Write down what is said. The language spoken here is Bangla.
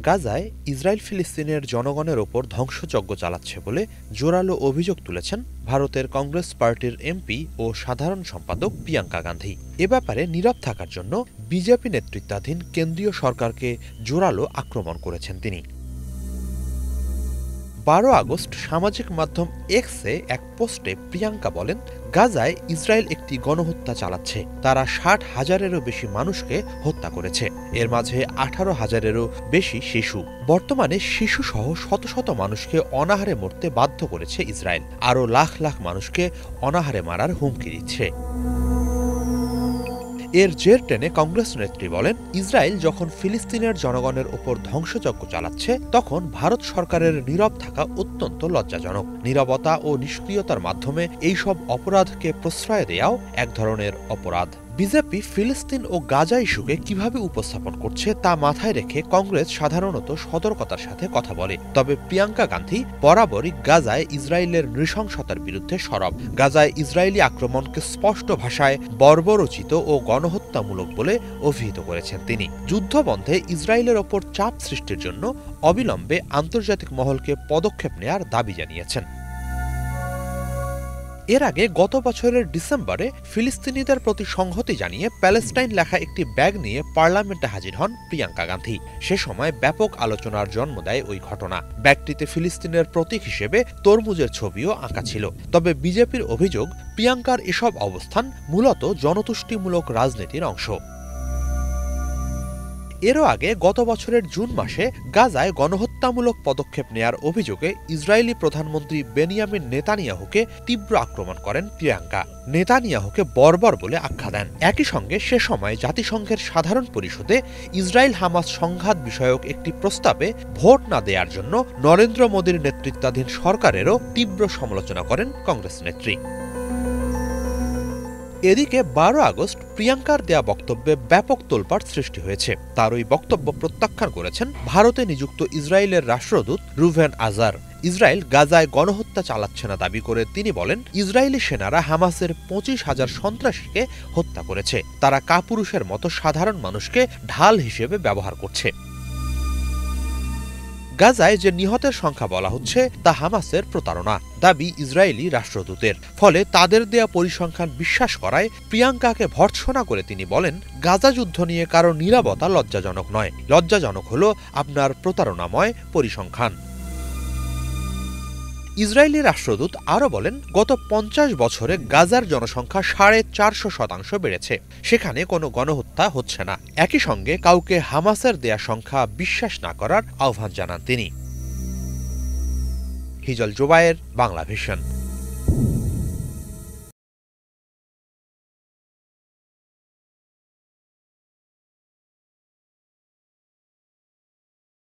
গাজায় ইসরায়েল ফিলিস্তিনের জনগণের ওপর ধ্বংসযজ্ঞ চালাচ্ছে বলে জোরালো অভিযোগ তুলেছেন ভারতের কংগ্রেস পার্টির এমপি ও সাধারণ সম্পাদক প্রিয়াঙ্কা গান্ধী। এ ব্যাপারে নীরব থাকার জন্য বিজেপি নেতৃত্বাধীন কেন্দ্রীয় সরকারকে জোরালো আক্রমণ করেছেন তিনি। 12 আগস্ট সামাজিক মাধ্যম এক্সে এক পোস্টে প্রিয়াঙ্কা বলেন, গাজায় ইসরায়েল একটি গণহত্যা চালাচ্ছে। তারা 60,000-এরও বেশি মানুষকে হত্যা করেছে। এর মাঝে 18,000-এরও বেশি শিশু। বর্তমানে শিশুসহ শত শত মানুষকে অনাহারে মরতে বাধ্য করেছে ইসরায়েল। আরও লাখ লাখ মানুষকে অনাহারে মারার হুমকি দিচ্ছে। এর জের টেনে কংগ্রেস নেত্রী বলেন, ইসরায়েল যখন ফিলিস্তিনের জনগণের ওপর ধ্বংসযজ্ঞ চালাচ্ছে তখন ভারত সরকারের নীরব থাকা অত্যন্ত লজ্জাজনক। নীরবতা ও নিষ্ক্রিয়তার মাধ্যমে এইসব অপরাধকে প্রশ্রয় দেওয়াও এক ধরনের অপরাধ। বিজেপি ফিলিস্তিন ও গাজা ইস্যুকে কিভাবে উপস্থাপন করছে তা মাথায় রেখে কংগ্রেস সাধারণত সতর্কতার সাথে কথা বলে। তবে প্রিয়াঙ্কা গান্ধী বরাবরই গাজায় ইসরায়েলের নৃশংসতার বিরুদ্ধে সরব। গাজায় ইসরায়েলি আক্রমণকে স্পষ্ট ভাষায় বর্বরোচিত ও গণহত্যামূলক বলে অভিহিত করেছেন তিনি। যুদ্ধবন্ধে ইসরায়েলের ওপর চাপ সৃষ্টির জন্য অবিলম্বে আন্তর্জাতিক মহলকে পদক্ষেপ নেয়ার দাবি জানিয়েছেন। এর আগে গত বছরের ডিসেম্বরে ফিলিস্তিনিদের প্রতি সংহতি জানিয়ে প্যালেস্টাইন লেখা একটি ব্যাগ নিয়ে পার্লামেন্টে হাজির হন প্রিয়াঙ্কা গান্ধী। সে সময় ব্যাপক আলোচনার জন্ম দেয় ওই ঘটনা। ব্যাগটিতে ফিলিস্তিনের প্রতীক হিসেবে তরমুজের ছবিও আঁকা ছিল। তবে বিজেপির অভিযোগ, প্রিয়াঙ্কার এসব অবস্থান মূলত জনতুষ্টিমূলক রাজনীতির অংশ। এরও আগে গত বছরের জুন মাসে গাজায় গণহত্যামূলক পদক্ষেপ নেয়ার অভিযোগে ইসরায়েলি প্রধানমন্ত্রী বেনিয়ামিন নেতানিয়াহুকে তীব্র আক্রমণ করেন প্রিয়াঙ্কা। নেতানিয়াহুকে বর্বর বলে আখ্যা দেন। একই সঙ্গে সে সময় জাতিসংঘের সাধারণ পরিষদে ইসরায়েল হামাস সংঘাত বিষয়ক একটি প্রস্তাবে ভোট না দেওয়ার জন্য নরেন্দ্র মোদীর নেতৃত্বাধীন সরকারেরও তীব্র সমালোচনা করেন কংগ্রেস নেত্রী। এদিকে 12 আগস্ট প্রিয়াঙ্কার দেয়া বক্তব্যে ব্যাপক তোলপাড় সৃষ্টি হয়েছে। তার ওই বক্তব্য প্রত্যাখ্যান করেছেন ভারতে নিযুক্ত ইসরায়েলের রাষ্ট্রদূত রুভেন আজার। ইসরায়েল গাজায় গণহত্যা চালাচ্ছে না দাবি করে তিনি বলেন, ইসরায়েলি সেনারা হামাসের 25,000 সন্ত্রাসীকে হত্যা করেছে। তারা কাপুরুষের মতো সাধারণ মানুষকে ঢাল হিসেবে ব্যবহার করছে। গাজায় যে নিহতের সংখ্যা বলা হচ্ছে তা হামাসের প্রতারণা, দাবি ইসরায়েলি রাষ্ট্রদূতের। ফলে তাদের দেয়া পরিসংখ্যান বিশ্বাস করায় প্রিয়াঙ্কাকে ভর্ৎসনা করে তিনি বলেন, গাজা যুদ্ধ নিয়ে কারো নীরবতা লজ্জাজনক নয়। লজ্জাজনক হলো আপনার প্রতারণাময় পরিসংখ্যান। ইসরায়েলি রাষ্ট্রদূত আরও বলেন, গত 50 বছরে গাজার জনসংখ্যা 450% বেড়েছে। সেখানে কোনো গণহত্যা হচ্ছে না। একই সঙ্গে কাউকে হামাসের দেয়া সংখ্যা বিশ্বাস না করার আহ্বান জানান তিনি। হিজল জোবায়ের, বাংলা ভিশন।